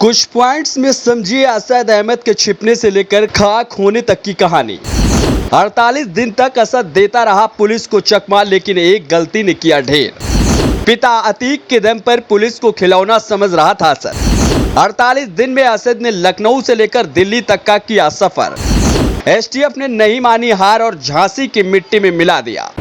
कुछ पॉइंट्स में समझिए असद अहमद के छिपने से लेकर खाक होने तक की कहानी। 48 दिन तक असद देता रहा पुलिस को चकमा, लेकिन एक गलती ने किया ढेर। पिता अतीक के दम पर पुलिस को खिलौना समझ रहा था असद। 48 दिन में असद ने लखनऊ से लेकर दिल्ली तक का किया सफर। एसटीएफ ने नहीं मानी हार और झांसी की मिट्टी में मिला दिया।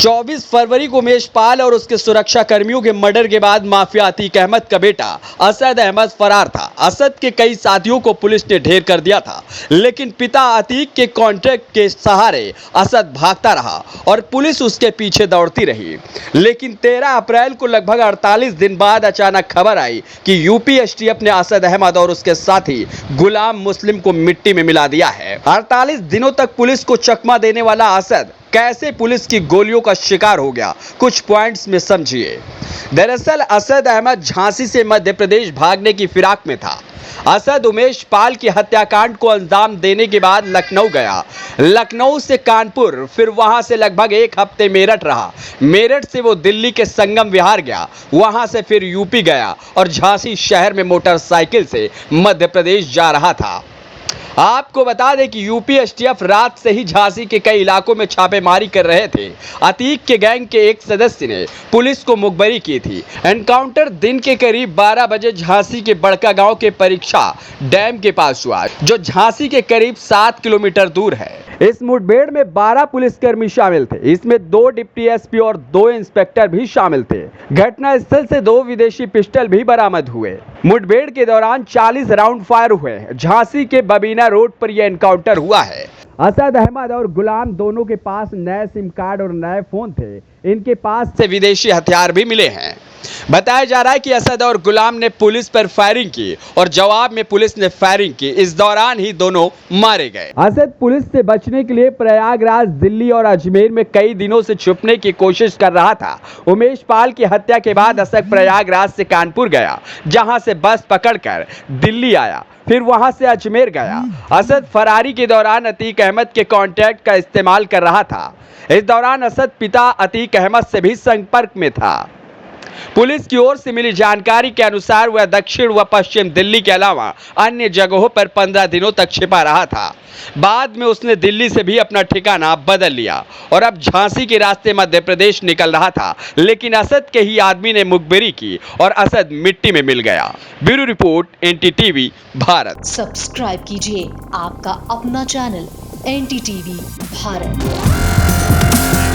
24 फरवरी को उमेश पाल और उसके सुरक्षा कर्मियों के मर्डर के बाद माफिया अतीक अहमद का बेटा असद अहमद फरार था। असद के कई साथियों को पुलिस ने ढेर कर दिया था, लेकिन पिता अतीक के कॉन्ट्रैक्ट के सहारे असद भागता रहा और पुलिस उसके पीछे दौड़ती रही। लेकिन 13 अप्रैल को लगभग 48 दिन बाद अचानक खबर आई कि यूपी एसटीएफ ने असद अहमद और उसके साथी गुलाम मुस्लिम को मिट्टी में मिला दिया है। 48 दिनों तक पुलिस को चकमा देने वाला असद कैसे पुलिस की गोलियों का शिकार हो गया, कुछ पॉइंट्स में समझिए। दरअसल असद अहमद झांसी से मध्य प्रदेश भागने की फिराक में था। असद उमेश पाल की हत्याकांड को अंजाम देने के बाद लखनऊ गया, लखनऊ से कानपुर, फिर वहां से लगभग एक हफ्ते मेरठ रहा। मेरठ से वो दिल्ली के संगम विहार गया, वहां से फिर यूपी गया और झांसी शहर में मोटरसाइकिल से मध्य प्रदेश जा रहा था। आपको बता दें कि यूपी एसटीएफ रात से ही झांसी के कई इलाकों में छापेमारी कर रहे थे। अतीक के गैंग के एक सदस्य ने पुलिस को मुखबरी की थी। एनकाउंटर दिन के करीब 12 बजे झांसी के बड़का गांव के परीक्षा डैम के पास हुआ, जो झांसी के करीब 7 किलोमीटर दूर है। इस मुठभेड़ में 12 पुलिसकर्मी शामिल थे। इसमें 2 डिप्टी एसपी और 2 इंस्पेक्टर भी शामिल थे। घटनास्थल से 2 विदेशी पिस्टल भी बरामद हुए। मुठभेड़ के दौरान 40 राउंड फायर हुए। झांसी के बबीना रोड पर यह एनकाउंटर हुआ है। असद अहमद और गुलाम दोनों के पास नए सिम कार्ड और नए फोन थे। इनके पास से विदेशी हथियार भी मिले हैं। बताया जा रहा है कि असद और गुलाम ने पुलिस पर फायरिंग की और जवाब में पुलिस ने फायरिंग की। इस दौरान ही दोनों मारे गए। असद पुलिस से बचने के लिए प्रयागराज, दिल्ली और अजमेर में कई दिनों से छुपने की कोशिश कर रहा था। उमेश पाल की हत्या के बाद असद प्रयागराज से कानपुर गया, जहां से बस पकड़कर दिल्ली आया, फिर वहां से अजमेर गया। असद फरारी के दौरान अतीक अहमद के कॉन्टैक्ट का इस्तेमाल कर रहा था। इस दौरान असद पिता अतीक अहमद से भी संपर्क में था। पुलिस की ओर से मिली जानकारी के अनुसार वह दक्षिण व पश्चिम दिल्ली के अलावा अन्य जगहों पर 15 दिनों तक छिपा रहा था। बाद में उसने दिल्ली से भी अपना ठिकाना बदल लिया और अब झांसी के रास्ते मध्य प्रदेश निकल रहा था। लेकिन असद के ही आदमी ने मुखबिरी की और असद मिट्टी में मिल गया। Bureau report, NDTV Bharat. Subscribe कीजिए आपका अपना चैनल एनडीटीवी भारत।